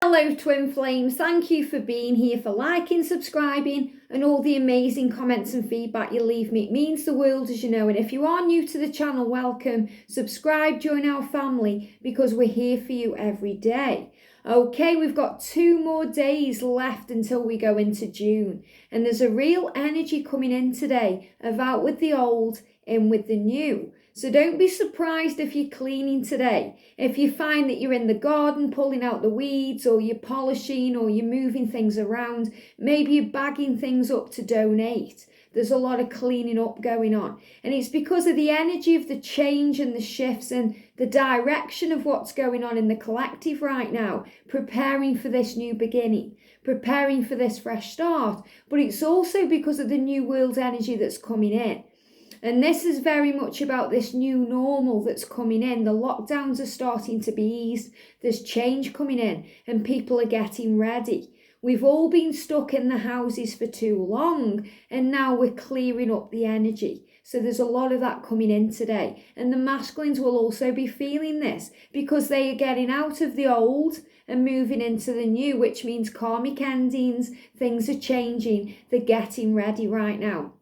Hello twin flames, thank you for being here, for liking, subscribing and all the amazing comments and feedback you leave me. It means the world, as you know, and if you are new to the channel, welcome. Subscribe, join our family because we're here for you every day. Okay, we've got 2 more days left until we go into June, and there's a real energy coming in today of out with the old, in with the new. So don't be surprised if you're cleaning today. If you find that you're in the garden pulling out the weeds, or you're polishing, or you're moving things around, maybe you're bagging things up to donate. There's a lot of cleaning up going on. And it's because of the energy of the change and the shifts and the direction of what's going on in the collective right now, preparing for this new beginning, preparing for this fresh start. But it's also because of the new world energy that's coming in. And this is very much about this new normal that's coming in. The lockdowns are starting to be eased. There's change coming in and people are getting ready. We've all been stuck in the houses for too long, and now we're clearing up the energy. So there's a lot of that coming in today. And the masculines will also be feeling this because they are getting out of the old and moving into the new, which means karmic endings, things are changing. They're getting ready right now.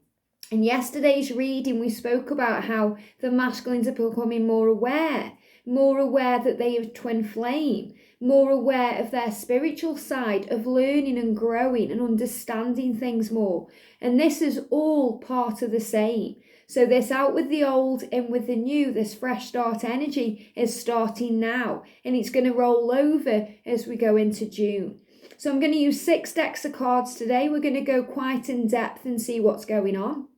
In yesterday's reading, we spoke about how the masculines are becoming more aware that they are twin flame, more aware of their spiritual side, of learning and growing and understanding things more. And this is all part of the same. So this out with the old, in with the new, this fresh start energy is starting now, and it's going to roll over as we go into June. So I'm going to use 6 decks of cards today. We're going to go quite in depth and see what's going on.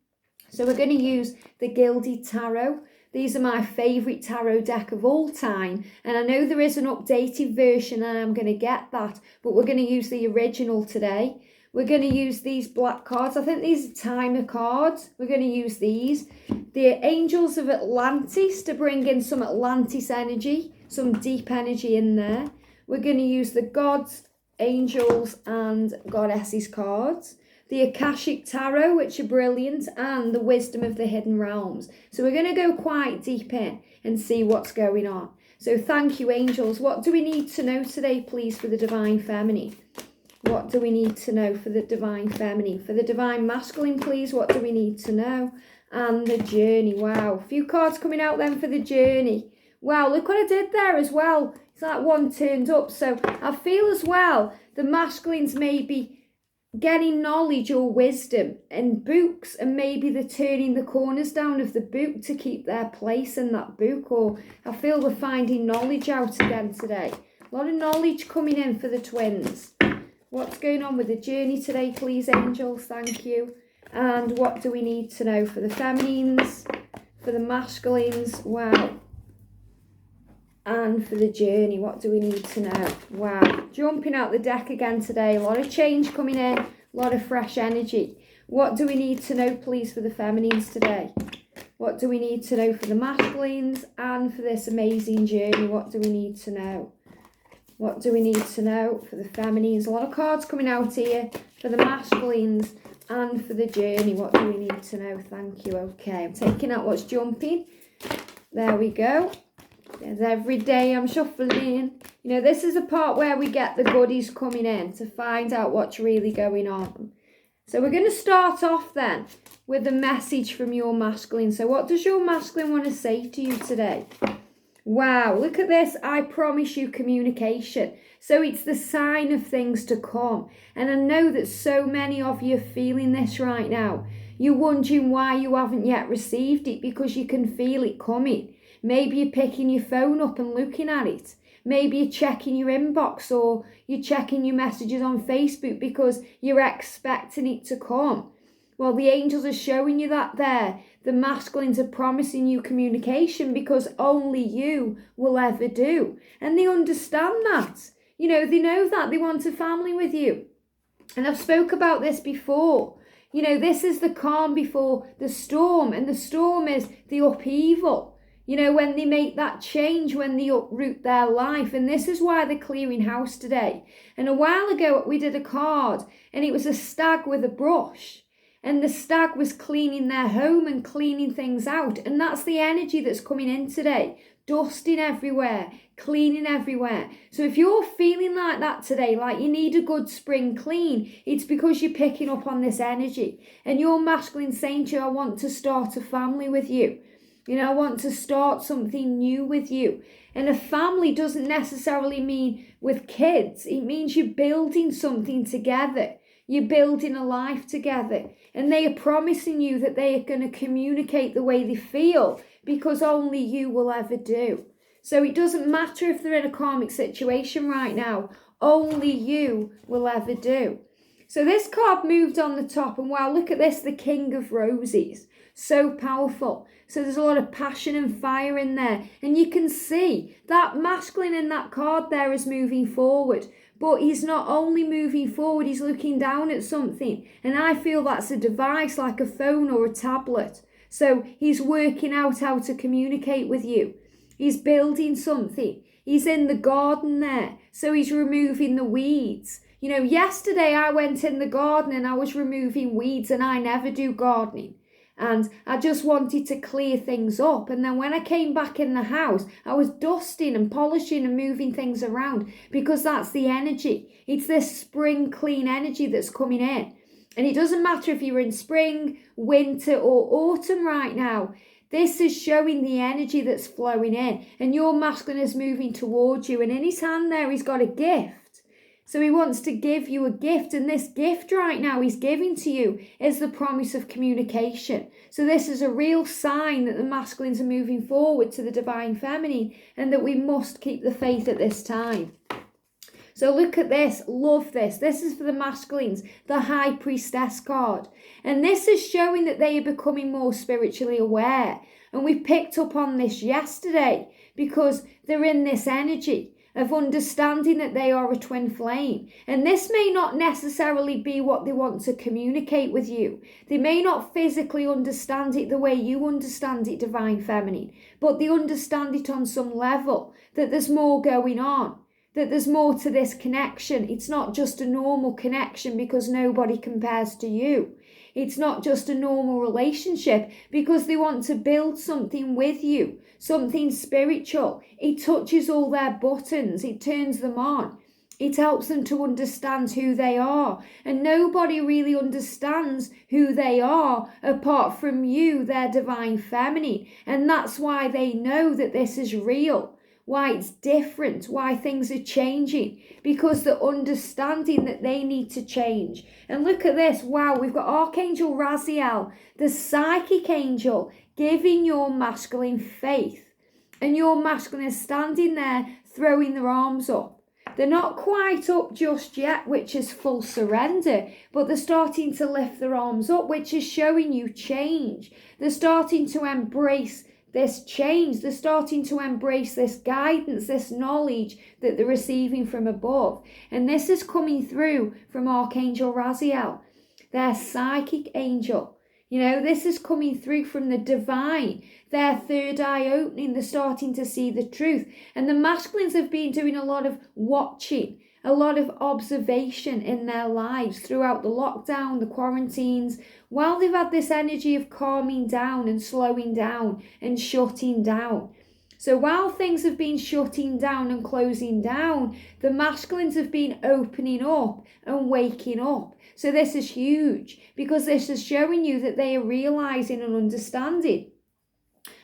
So we're going to use the Gilded Tarot. These are my favourite tarot deck of all time. And I know there is an updated version and I'm going to get that. But we're going to use the original today. We're going to use these black cards. I think these are timer cards. We're going to use these. The Angels of Atlantis to bring in some Atlantis energy. Some deep energy in there. We're going to use the Gods, Angels and Goddesses cards. The Akashic Tarot, which are brilliant, and the Wisdom of the Hidden Realms. So we're going to go quite deep in and see what's going on. So thank you, angels. What do we need to know today, please, for the Divine Feminine? What do we need to know for the Divine Feminine? For the Divine Masculine, please, what do we need to know? And the Journey. Wow, a few cards coming out then for the Journey. Wow, look what I did there as well. It's like one turned up. So I feel as well the masculines may be getting knowledge or wisdom in books, and maybe they're turning the corners down of the book to keep their place in that book, or I feel we're finding knowledge out again today. A lot of knowledge coming in for the twins. What's going on with the Journey today, please, angels? Thank you. And what do we need to know for the feminines, for the masculines? Wow. And for the Journey, what do we need to know? Wow, jumping out the deck again today. A lot of change coming in, a lot of fresh energy. What do we need to know, please, for the feminines today? What do we need to know for the masculines and for this amazing journey? What do we need to know? What do we need to know for the feminines? A lot of cards coming out here for the masculines and for the journey. What do we need to know? Thank you. Okay, I'm taking out what's jumping. There we go. There's every day I'm shuffling. You know, this is a part where we get the goodies coming in to find out what's really going on. So we're going to start off then with a message from your masculine. So what does your masculine want to say to you today? Wow, look at this. I promise you communication. So it's the sign of things to come. And I know that so many of you are feeling this right now. You're wondering why you haven't yet received it, because you can feel it coming. Maybe you're picking your phone up and looking at it. Maybe you're checking your inbox, or you're checking your messages on Facebook because you're expecting it to come. Well, the angels are showing you that there. The masculines are promising you communication because only you will ever do. And they understand that. You know, they know that they want a family with you. And I've spoke about this before. You know, this is the calm before the storm. And the storm is the upheaval. You know, when they make that change, when they uproot their life. And this is why they're clearing house today. And a while ago, we did a card and it was a stag with a brush. And the stag was cleaning their home and cleaning things out. And that's the energy that's coming in today. dusting everywhere, cleaning everywhere. So if you're feeling like that today, like you need a good spring clean, it's because you're picking up on this energy. And your masculine saying to you, I want to start a family with you. You know, I want to start something new with you. And a family doesn't necessarily mean with kids. It means you're building something together. You're building a life together. And they are promising you that they are going to communicate the way they feel, because only you will ever do. So it doesn't matter if they're in a karmic situation right now. Only you will ever do. So this card moved on the top, and wow, look at this, the King of Roses. So powerful. So there's a lot of passion and fire in there. And you can see that masculine in that card there is moving forward. But he's not only moving forward, he's looking down at something. And I feel that's a device like a phone or a tablet. So he's working out how to communicate with you. He's building something. He's in the garden there. So he's removing the weeds. You know, yesterday I went in the garden and I was removing weeds, and I never do gardening. And I just wanted to clear things up. And then when I came back in the house, I was dusting and polishing and moving things around, because that's the energy. It's this spring clean energy that's coming in. And it doesn't matter if you're in spring, winter or autumn right now. This is showing the energy that's flowing in. And your masculine is moving towards you. And in his hand there, he's got a gift. So he wants to give you a gift, and this gift right now he's giving to you is the promise of communication. So this is a real sign that the masculines are moving forward to the divine feminine, and that we must keep the faith at this time. So look at this, love this. This is for the masculines, the High Priestess card. And this is showing that they are becoming more spiritually aware. And we picked up on this yesterday because they're in this energy of understanding that they are a twin flame. And this may not necessarily be what they want to communicate with you. They may not physically understand it the way you understand it, divine feminine, but they understand it on some level, that there's more going on, that there's more to this connection. It's not just a normal connection because nobody compares to you. It's not just a normal relationship because they want to build something with you, something spiritual. It touches all their buttons. It turns them on. It helps them to understand who they are. And nobody really understands who they are apart from you, their divine feminine. And that's why they know that this is real. Why it's different, why things are changing, because they're understanding that they need to change. And look at this, wow, we've got Archangel Raziel, the psychic angel, giving your masculine faith. And your masculine is standing there, throwing their arms up. They're not quite up just yet, which is full surrender, but they're starting to lift their arms up, which is showing you change. They're starting to embrace this change. They're starting to embrace this guidance, this knowledge that they're receiving from above. And this is coming through from Archangel Raziel, their psychic angel. You know, this is coming through from the divine, their third eye opening. They're starting to see the truth. And the masculines have been doing a lot of watching, a lot of observation in their lives throughout the lockdown, the quarantines, while they've had this energy of calming down and slowing down and shutting down. So while things have been shutting down and closing down, the masculines have been opening up and waking up. So this is huge because this is showing you that they are realizing and understanding.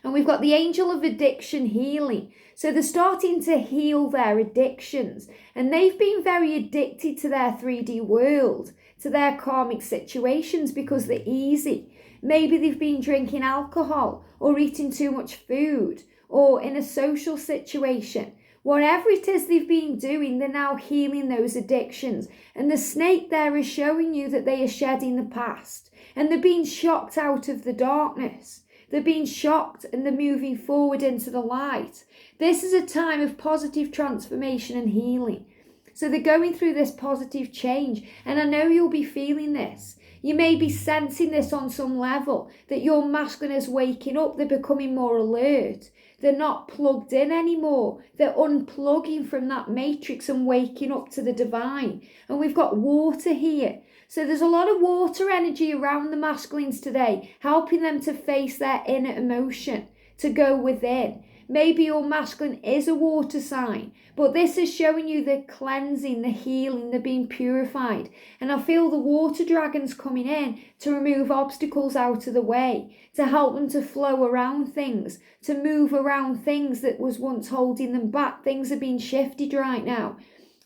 And we've got the angel of addiction healing. So they're starting to heal their addictions. And they've been very addicted to their 3D world, to their karmic situations because they're easy. Maybe they've been drinking alcohol or eating too much food or in a social situation. Whatever it is they've been doing, they're now healing those addictions. And the snake there is showing you that they are shedding the past. And they're being shocked out of the darkness. They're being shocked and they're moving forward into the light. This is a time of positive transformation and healing. So they're going through this positive change. And I know you'll be feeling this. You may be sensing this on some level, that your masculine is waking up. They're becoming more alert. They're not plugged in anymore. They're unplugging from that matrix and waking up to the divine. And we've got water here. So there's a lot of water energy around the masculines today, helping them to face their inner emotion, to go within. Maybe your masculine is a water sign, but this is showing you the cleansing, the healing, the being purified. And I feel the water dragons coming in to remove obstacles out of the way, to help them to flow around things, to move around things that was once holding them back. Things are being shifted right now.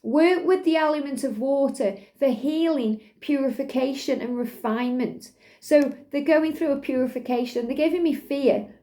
Work with the element of water for healing, purification and refinement. So they're going through a purification. They're giving me fear.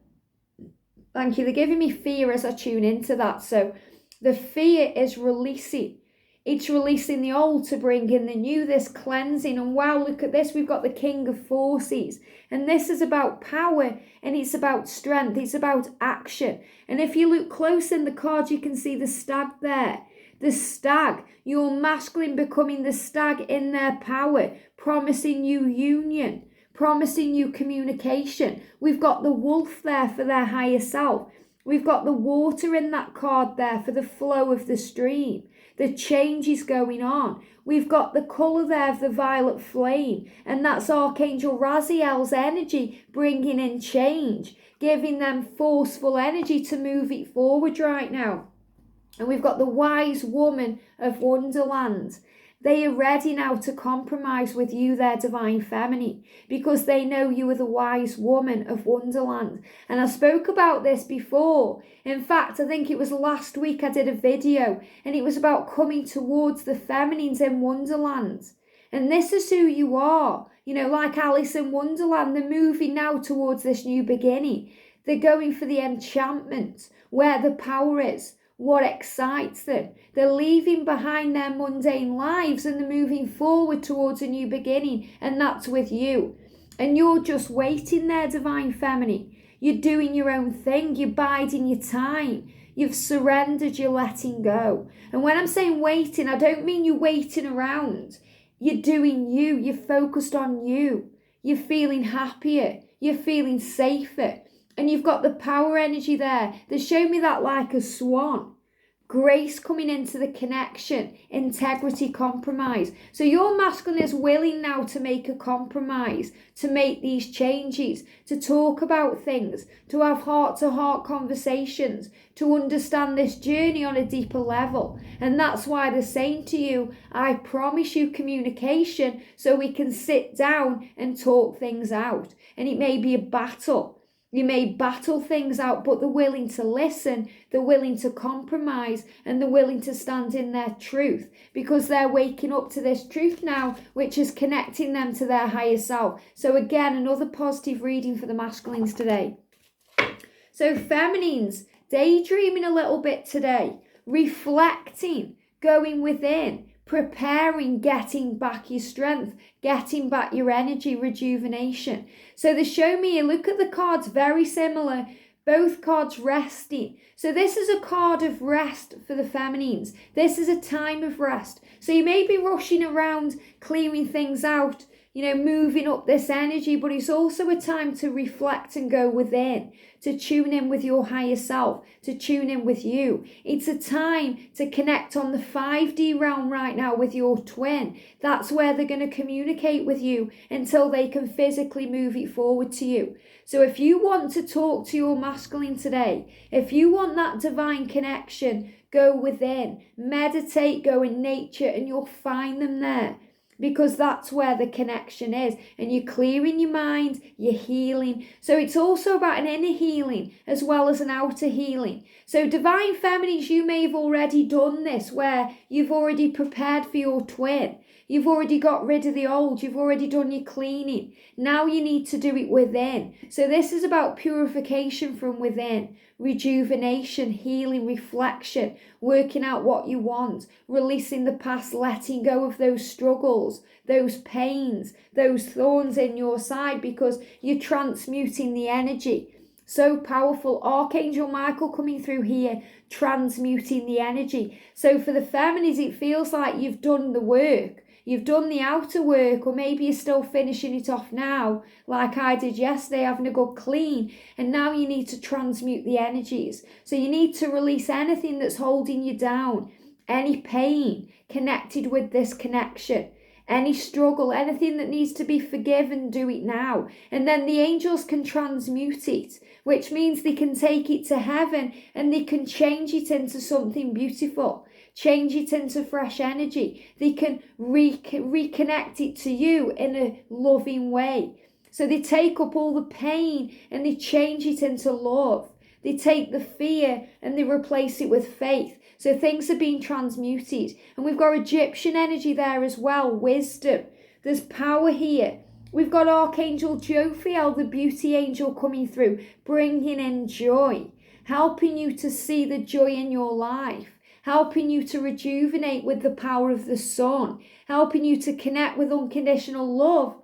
Thank you. They're giving me fear as I tune into that. So the fear is releasing. It's releasing the old to bring in the new, this cleansing. And wow, look at this. We've got the King of Forces. And this is about power and it's about strength. It's about action. And if you look close in the card, you can see the stag there. The stag, your masculine becoming the stag in their power, promising you union, promising you communication. We've got the wolf there for their higher self. We've got the water in that card there for the flow of the stream. The change is going on. We've got the colour there of the violet flame, and that's Archangel Raziel's energy bringing in change, giving them forceful energy to move it forward right now. And we've got the wise woman of Wonderland. They are ready now to compromise with you, their divine feminine, because they know you are the wise woman of Wonderland. And I spoke about this before. In fact, I think it was last week I did a video, and it was about coming towards the feminines in Wonderland. And this is who you are. You know, like Alice in Wonderland, they're moving now towards this new beginning. They're going for the enchantment, where the power is, what excites them. They're leaving behind their mundane lives and they're moving forward towards a new beginning, and that's with you. And you're just waiting there, divine feminine. You're doing your own thing. You're biding your time. You've surrendered. You're letting go. And when I'm saying waiting, I don't mean you're waiting around. You're doing you. You're focused on you. You're feeling happier. You're feeling safer. And you've got the power energy there. They show me that like a swan. Grace coming into the connection. Integrity, compromise. So your masculine is willing now to make a compromise, to make these changes, to talk about things, to have heart-to-heart conversations, to understand this journey on a deeper level. And that's why they're saying to you, I promise you communication so we can sit down and talk things out. And it may be a battle. You may battle things out, but they're willing to listen, they're willing to compromise, and they're willing to stand in their truth, because they're waking up to this truth now, which is connecting them to their higher self. So again, another positive reading for the masculines today. So feminines, daydreaming a little bit today, reflecting, going within, preparing, getting back your strength, getting back your energy, rejuvenation. So they show me, look at the cards, very similar, both cards resting. So this is a card of rest for the feminines. This is a time of rest. So you may be rushing around, clearing things out, you know, moving up this energy, but it's also a time to reflect and go within, to tune in with your higher self, to tune in with you. It's a time to connect on the 5D realm right now with your twin. That's where they're going to communicate with you until they can physically move it forward to you. So if you want to talk to your masculine today, if you want that divine connection, go within, meditate, go in nature, and you'll find them there. Because that's where the connection is. And you're clearing your mind, you're healing. So it's also about an inner healing as well as an outer healing. So divine feminines, you may have already done this, where you've already prepared for your twin. You've already got rid of the old. You've already done your cleaning. Now you need to do it within. So this is about purification from within. Rejuvenation, healing, reflection, working out what you want, releasing the past, letting go of those struggles, those pains, those thorns in your side, because you're transmuting the energy. So powerful. Archangel Michael coming through here, transmuting the energy. So for the feminines, it feels like you've done the work. You've done the outer work, or maybe you're still finishing it off now, like I did yesterday, having a good clean. And now you need to transmute the energies. So you need to release anything that's holding you down, any pain connected with this connection, any struggle, anything that needs to be forgiven, do it now. And then the angels can transmute it, which means they can take it to heaven and they can change it into something beautiful, change it into fresh energy. They can reconnect it to you in a loving way. So they take up all the pain and they change it into love. They take the fear and they replace it with faith. So things are being transmuted. And we've got Egyptian energy there as well, wisdom. There's power here. We've got Archangel Jophiel, the beauty angel, coming through, bringing in joy, helping you to see the joy in your life, helping you to rejuvenate with the power of the sun, helping you to connect with unconditional love,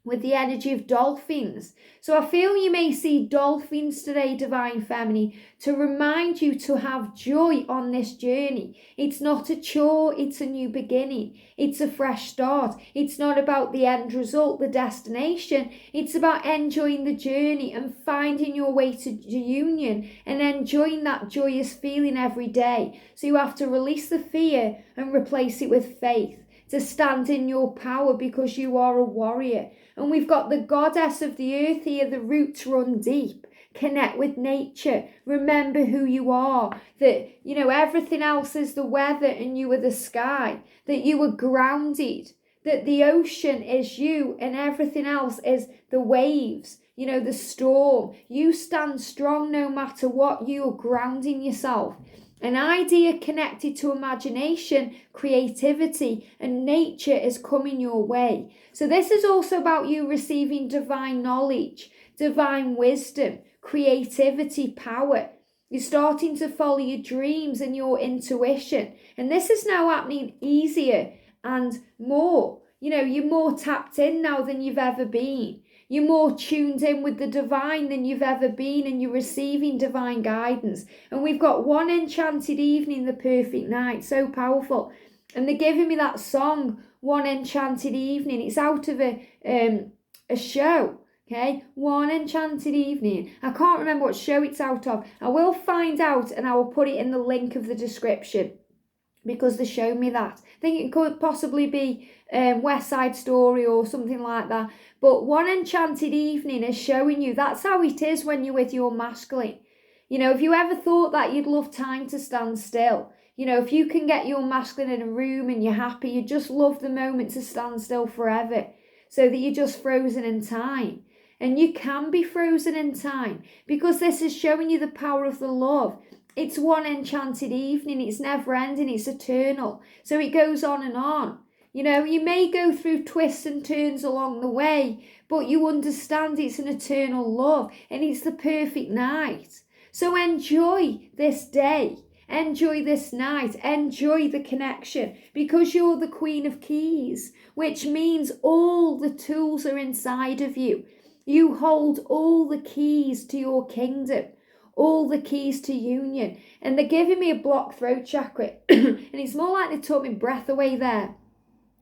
with the energy of dolphins. So I feel you may see dolphins today, Divine Feminine, to remind you to have joy on this journey. It's not a chore, it's a new beginning. It's a fresh start. It's not about the end result, the destination. It's about enjoying the journey and finding your way to union and enjoying that joyous feeling every day. So you have to release the fear and replace it with faith, to stand in your power because you are a warrior. And we've got the goddess of the earth here, the roots run deep. Connect with nature. Remember who you are. That, everything else is the weather and you are the sky. That you are grounded. That the ocean is you and everything else is the waves. The storm. You stand strong no matter what. You are grounding yourself. An idea connected to imagination, creativity, and nature is coming your way. So this is also about you receiving divine knowledge, divine wisdom, creativity, power. You're starting to follow your dreams and your intuition. And this is now happening easier and more. You're more tapped in now than you've ever been. You're more tuned in with the divine than you've ever been, and you're receiving divine guidance. And we've got One Enchanted Evening, the perfect night. So powerful. And they're giving me that song, One Enchanted Evening. It's out of a show. Okay, One Enchanted Evening. I can't remember what show it's out of. I will find out and I will put it in the link of the description, because they showed me that. I think it could possibly be West Side Story or something like that. But One Enchanted Evening is showing you that's how it is when you're with your masculine. If you ever thought that you'd love time to stand still, if you can get your masculine in a room and you're happy, you just love the moment to stand still forever, so that you're just frozen in time. And you can be frozen in time, because this is showing you the power of the love. It's one enchanted evening. It's never ending. It's eternal. So it goes on and on. You may go through twists and turns along the way, but you understand it's an eternal love and it's the perfect night. So enjoy this day. Enjoy this night. Enjoy the connection, because you're the Queen of Keys, which means all the tools are inside of you. You hold all the keys to your kingdom, all the keys to union. And they're giving me a blocked throat chakra. And it's more like they took my breath away there.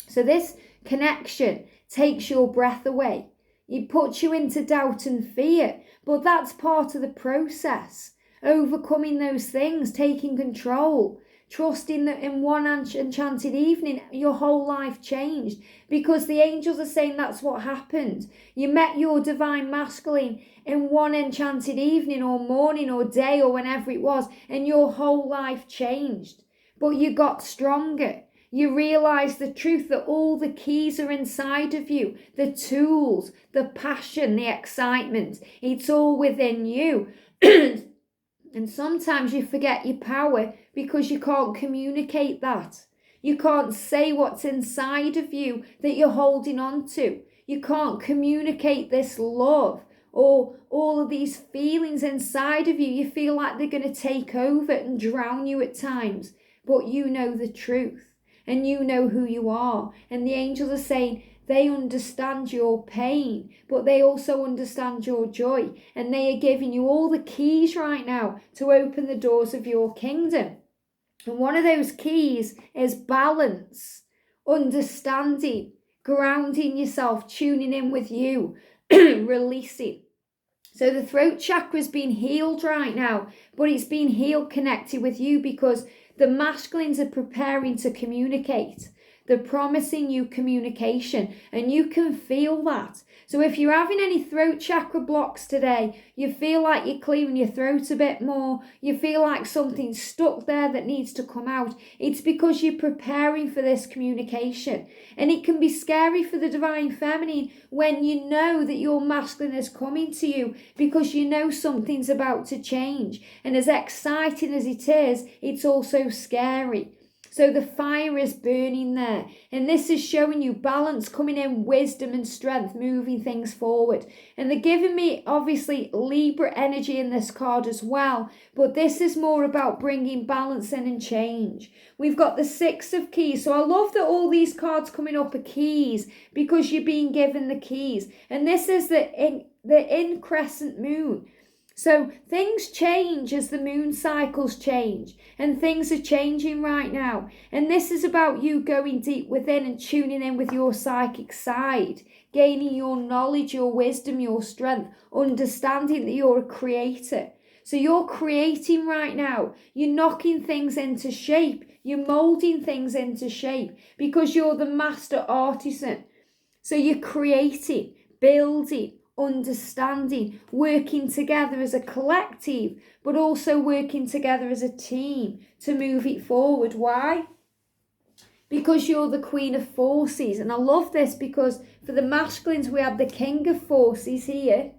So this connection takes your breath away. It puts you into doubt and fear. But that's part of the process. Overcoming those things, taking control. Trusting that in one enchanted evening, your whole life changed. Because the angels are saying that's what happened. You met your divine masculine in one enchanted evening or morning or day or whenever it was, and your whole life changed. But you got stronger. You realised the truth that all the keys are inside of you. The tools, the passion, the excitement. It's all within you. And sometimes you forget your power because you can't communicate that. You can't say what's inside of you that you're holding on to. You can't communicate this love or all of these feelings inside of you. You feel like they're going to take over and drown you at times. But you know the truth. And you know who you are. And the angels are saying they understand your pain, but they also understand your joy. And they are giving you all the keys right now to open the doors of your kingdom. And one of those keys is balance, understanding, grounding yourself, tuning in with you, releasing. So the throat chakra is being healed right now, but it's being healed connected with you, because the masculines are preparing to communicate. They're promising you communication, and you can feel that. So if you're having any throat chakra blocks today, you feel like you're clearing your throat a bit more, you feel like something's stuck there that needs to come out, it's because you're preparing for this communication. And it can be scary for the divine feminine when you know that your masculine is coming to you, because you know something's about to change. And as exciting as it is, it's also scary. So the fire is burning there. And this is showing you balance coming in, wisdom and strength, moving things forward. And they're giving me, obviously, Libra energy in this card as well. But this is more about bringing balance in and change. We've got the Six of Keys. So I love that all these cards coming up are keys, because you're being given the keys. And this is the in crescent moon. So things change as the moon cycles change, and things are changing right now. And this is about you going deep within and tuning in with your psychic side, gaining your knowledge, your wisdom, your strength, understanding that you're a creator. So you're creating right now. You're knocking things into shape. You're molding things into shape, because you're the master artisan. So you're creating, building, understanding, working together as a collective, but also working together as a team to move it forward. Why? Because you're the Queen of Forces. And I love this, because for the masculines we had the King of Forces here,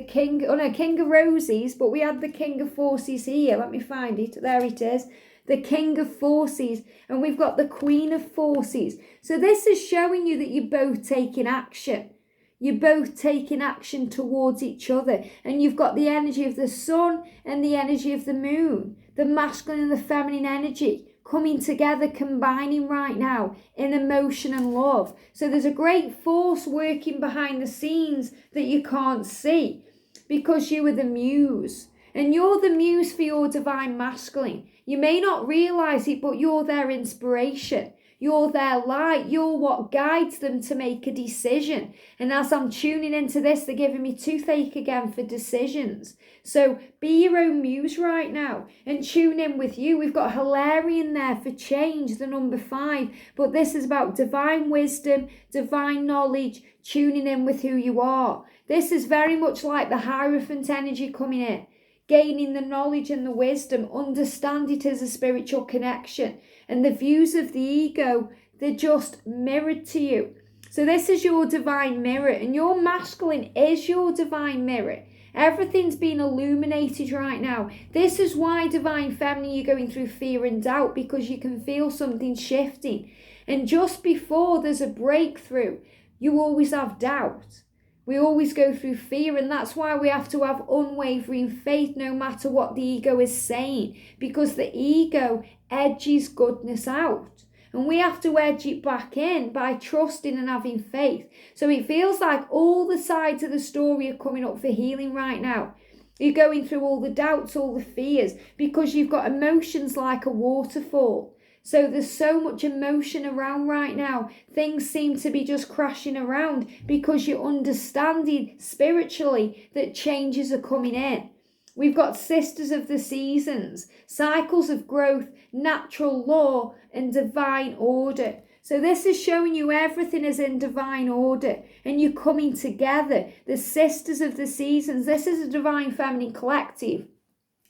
King of Roses, but we had the King of Forces here. Let me find it. There it is. The King of Forces, and we've got the Queen of Forces. So this is showing you that you're both taking action. You're both taking action towards each other. And you've got the energy of the sun and the energy of the moon, the masculine and the feminine energy coming together, combining right now in emotion and love. So there's a great force working behind the scenes that you can't see, because you are the muse. And you're the muse for your divine masculine. You may not realize it, but you're their inspiration. You're their light. You're what guides them to make a decision. And as I'm tuning into this, they're giving me toothache again for decisions. So be your own muse right now and tune in with you. We've got Hilarion there for change, the number 5. But this is about divine wisdom, divine knowledge, tuning in with who you are. This is very much like the Hierophant energy coming in. Gaining the knowledge and the wisdom, understand it as a spiritual connection. And the views of the ego, they're just mirrored to you. So this is your divine mirror, and your masculine is your divine mirror. Everything's been illuminated right now. This is why divine feminine, you're going through fear and doubt, because you can feel something shifting. And just before there's a breakthrough, you always have doubt. We always go through fear, and that's why we have to have unwavering faith no matter what the ego is saying, because the ego edges goodness out. And we have to edge it back in by trusting and having faith. So it feels like all the sides of the story are coming up for healing right now. You're going through all the doubts, all the fears, because you've got emotions like a waterfall. So there's so much emotion around right now. Things seem to be just crashing around because you're understanding spiritually that changes are coming in. We've got sisters of the seasons, cycles of growth, natural law, and divine order. So this is showing you everything is in divine order, and you're coming together. The sisters of the seasons, this is a divine feminine collective,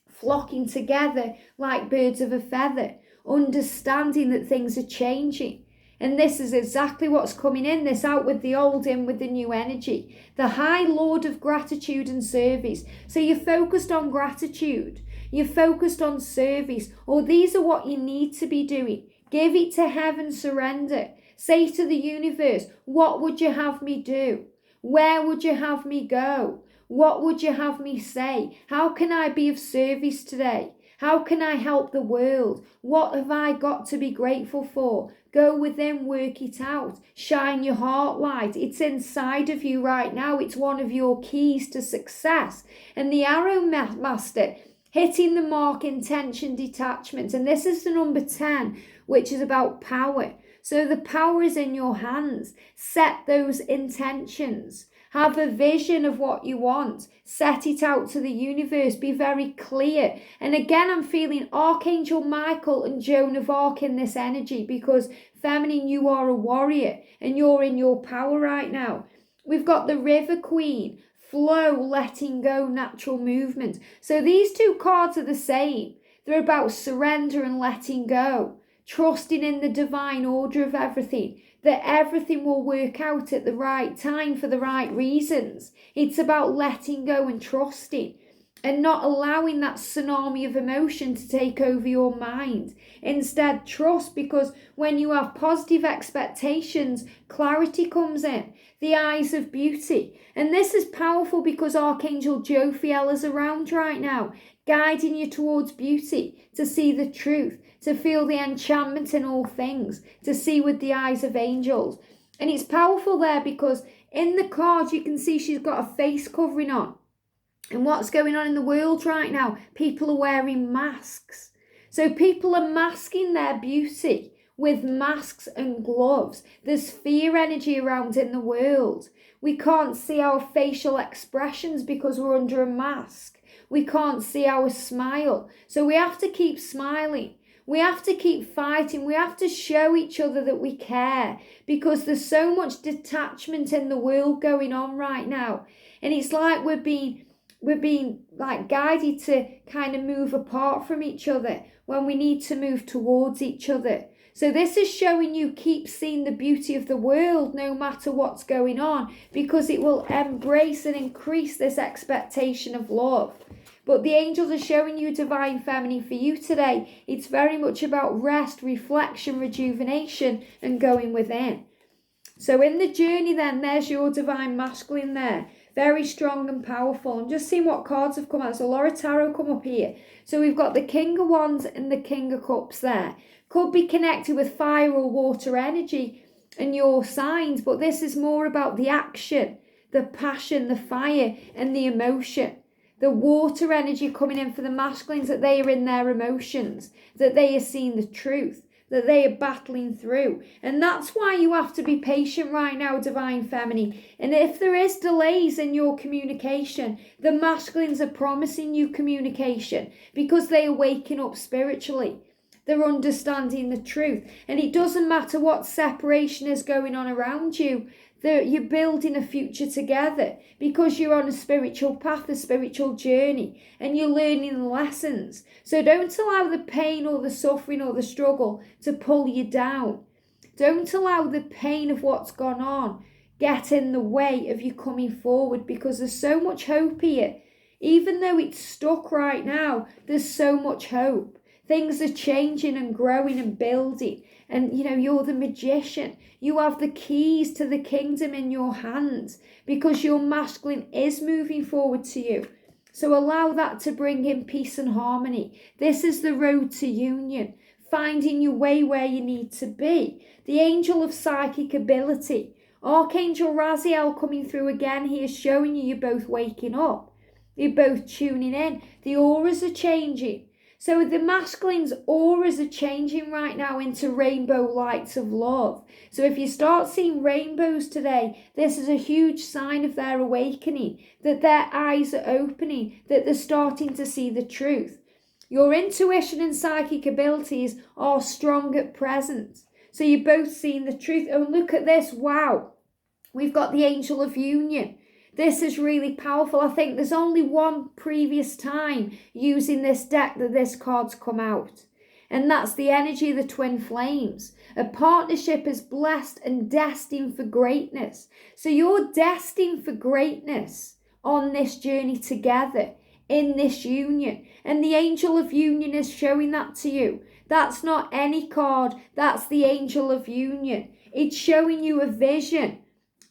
flocking together like birds of a feather, understanding that things are changing. And this is exactly what's coming in, this out with the old, in with the new energy. The High Lord of gratitude and service. So you're focused on gratitude. You're focused on service. Or these are what you need to be doing. Give it to heaven, surrender. Say to the universe, what would you have me do? Where would you have me go? What would you have me say? How can I be of service today? How can I help the world? What have I got to be grateful for? Go within, work it out. Shine your heart light. It's inside of you right now. It's one of your keys to success. And the Arrow Master, hitting the mark, intention, detachment. And this is the number 10, which is about power. So the power is in your hands. Set those intentions. Have a vision of what you want. Set it out to the universe. Be very clear. And again, I'm feeling Archangel Michael and Joan of Arc in this energy, because Feminine, you are a warrior and you're in your power right now. We've got the River Queen, flow, letting go, natural movement. So these two cards are the same. They're about surrender and letting go, trusting in the divine order of everything, that everything will work out at the right time for the right reasons. It's about letting go and trusting and not allowing that tsunami of emotion to take over your mind. Instead, trust, because when you have positive expectations, clarity comes in, the eyes of beauty. And this is powerful because Archangel Jophiel is around right now, guiding you towards beauty, to see the truth, to feel the enchantment in all things, to see with the eyes of angels. And it's powerful there because in the cards you can see she's got a face covering on. And what's going on in the world right now? People are wearing masks. So people are masking their beauty with masks and gloves. There's fear energy around in the world. We can't see our facial expressions because we're under a mask. We can't see our smile. So we have to keep smiling. We have to keep fighting. We have to show each other that we care, because there's so much detachment in the world going on right now. And it's like we're being like guided to kind of move apart from each other when we need to move towards each other. So this is showing you, keep seeing the beauty of the world no matter what's going on, because it will embrace and increase this expectation of love. But the angels are showing you, divine feminine, for you today, it's very much about rest, reflection, rejuvenation, and going within. So in the journey then, there's your divine masculine there. Very strong and powerful. I'm just seeing what cards have come out. So a lot of tarot come up here. So we've got the King of Wands and the King of Cups there. Could be connected with fire or water energy and your signs, but this is more about the action, the passion, the fire, and the emotion. The water energy coming in for the masculines, that they are in their emotions, that they are seeing the truth, that they are battling through. And that's why you have to be patient right now, divine feminine. And if there is delays in your communication, the masculines are promising you communication because they are waking up spiritually. They're understanding the truth. And it doesn't matter what separation is going on around you. You're building a future together because you're on a spiritual path, a spiritual journey, and you're learning lessons. So don't allow the pain or the suffering or the struggle to pull you down. Don't allow the pain of what's gone on get in the way of you coming forward, because there's so much hope here. Even though it's stuck right now, there's so much hope. Things are changing and growing and building. And, you're the magician. You have the keys to the kingdom in your hands because your masculine is moving forward to you. So allow that to bring in peace and harmony. This is the road to union, finding your way where you need to be. The angel of psychic ability, Archangel Raziel, coming through again here, showing you're both waking up. You're both tuning in. The auras are changing. So the masculines' auras are changing right now into rainbow lights of love. So if you start seeing rainbows today, this is a huge sign of their awakening, that their eyes are opening, that they're starting to see the truth. Your intuition and psychic abilities are strong at present. So you're both seeing the truth. Oh, look at this. Wow. We've got the Angel of Union. This is really powerful. I think there's only one previous time using this deck that this card's come out. And that's the energy of the twin flames. A partnership is blessed and destined for greatness. So you're destined for greatness on this journey together, in this union. And the Angel of Union is showing that to you. That's not any card. That's the Angel of Union. It's showing you a vision,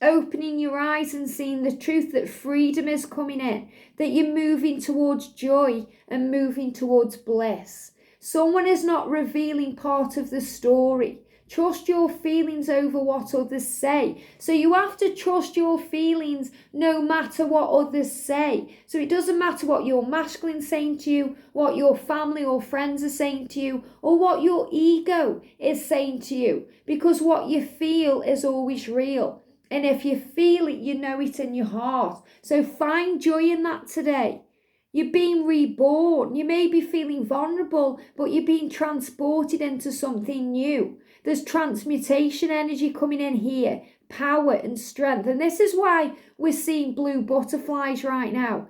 opening your eyes and seeing the truth, that freedom is coming in, that you're moving towards joy and moving towards bliss. Someone is not revealing part of the story. Trust your feelings over what others say. So you have to trust your feelings no matter what others say. So it doesn't matter what your masculine's saying to you, what your family or friends are saying to you, or what your ego is saying to you, because what you feel is always real. And if you feel it, you know it in your heart. So find joy in that today. You're being reborn. You may be feeling vulnerable, but you're being transported into something new. There's transmutation energy coming in here, power and strength. And this is why we're seeing blue butterflies right now.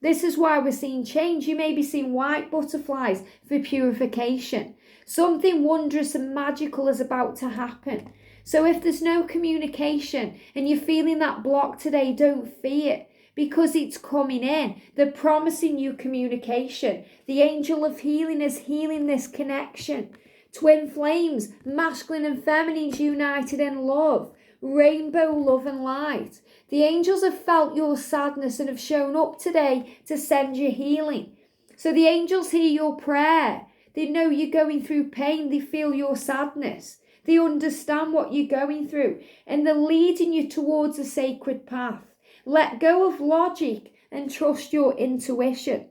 This is why we're seeing change. You may be seeing white butterflies for purification. Something wondrous and magical is about to happen. So if there's no communication and you're feeling that block today, don't fear, because it's coming in. They're promising you communication. The angel of healing is healing this connection. Twin flames, masculine and feminine united in love. Rainbow love and light. The angels have felt your sadness and have shown up today to send you healing. So the angels hear your prayer. They know you're going through pain. They feel your sadness. They understand what you're going through. And they're leading you towards a sacred path. Let go of logic and trust your intuition.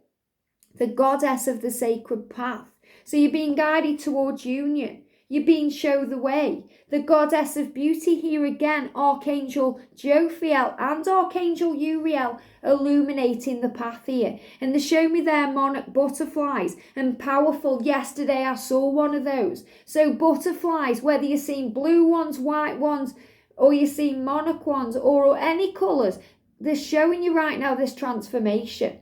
The goddess of the sacred path. So you're being guided towards union. You're being shown the way. The goddess of beauty here again, Archangel Jophiel and Archangel Uriel illuminating the path here. And they show me their monarch butterflies and powerful. Yesterday I saw one of those. So butterflies, whether you're seeing blue ones, white ones, or you're seeing monarch ones or any colours, they're showing you right now this transformation.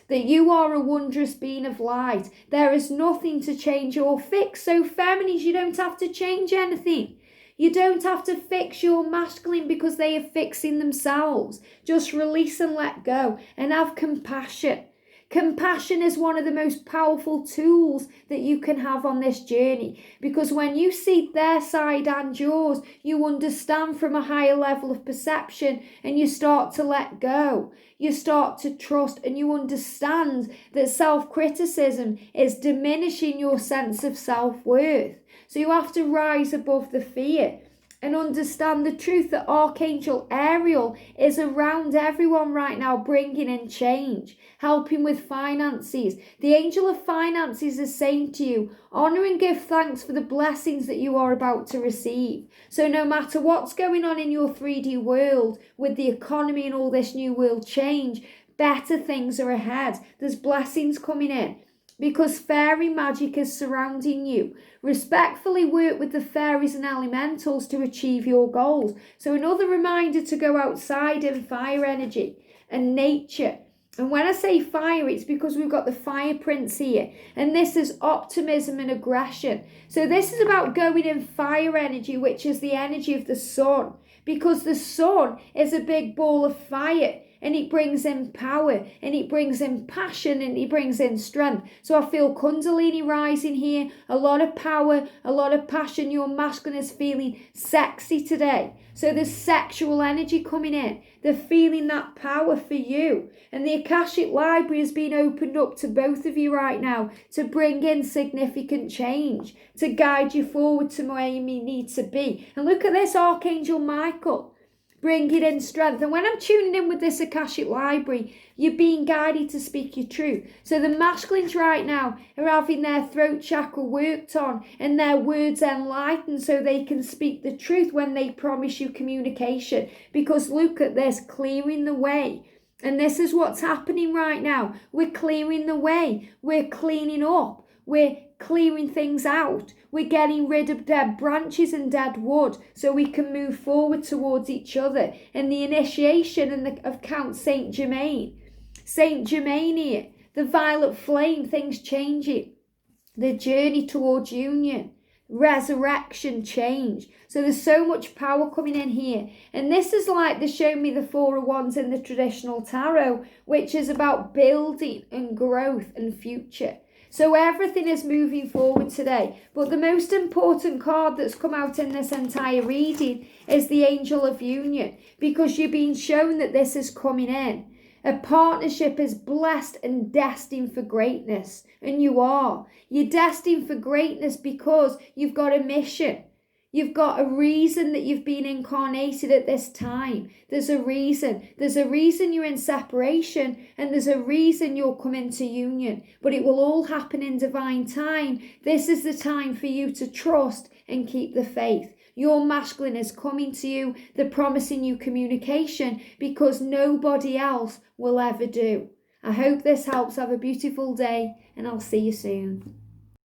That you are a wondrous being of light. There is nothing to change or fix. So feminines, you don't have to change anything. You don't have to fix your masculine because they are fixing themselves. Just release and let go and have compassion. Compassion is one of the most powerful tools that you can have on this journey, because when you see their side and yours, you understand from a higher level of perception and you start to let go. You start to trust and you understand that self-criticism is diminishing your sense of self-worth. So you have to rise above the fear and understand the truth that Archangel Ariel is around everyone right now, bringing in change, helping with finances. The angel of finances is saying to you, honor and give thanks for the blessings that you are about to receive. So no matter what's going on in your 3D world with the economy and all this new world change, better things are ahead. There's blessings coming in. Because fairy magic is surrounding you. Respectfully work with the fairies and elementals to achieve your goals. So another reminder to go outside in fire energy and nature. And when I say fire, it's because we've got the fire prince here. And this is optimism and aggression. So this is about going in fire energy, which is the energy of the sun. Because the sun is a big ball of fire. And it brings in power, and it brings in passion, and it brings in strength. So I feel Kundalini rising here, a lot of power, a lot of passion. Your masculine is feeling sexy today. So there's sexual energy coming in. They're feeling that power for you. And the Akashic Library has been opened up to both of you right now to bring in significant change, to guide you forward to where you need to be. And look at this, Archangel Michael. Bringing in strength. And when I'm tuning in with this Akashic Library, you're being guided to speak your truth. So the masculines right now are having their throat chakra worked on and their words enlightened so they can speak the truth when they promise you communication. Because look at this, clearing the way. And this is what's happening right now. We're clearing the way. We're cleaning up. We're clearing things out. We're getting rid of dead branches and dead wood so we can move forward towards each other. And the initiation of Count Saint Germain. Saint Germain here, the violet flame, things changing. The journey towards union, resurrection, change. So there's so much power coming in here. And this is like they show me the Four of Wands in the traditional tarot, which is about building and growth and future. So everything is moving forward today. But the most important card that's come out in this entire reading is the Angel of Union, because you're being shown that this is coming in. A partnership is blessed and destined for greatness. And you are. You're destined for greatness because you've got a mission. You've got a reason that you've been incarnated at this time. There's a reason. There's a reason you're in separation, and there's a reason you'll come into union. But it will all happen in divine time. This is the time for you to trust and keep the faith. Your masculine is coming to you. They're promising you communication because nobody else will ever do. I hope this helps. Have a beautiful day, and I'll see you soon.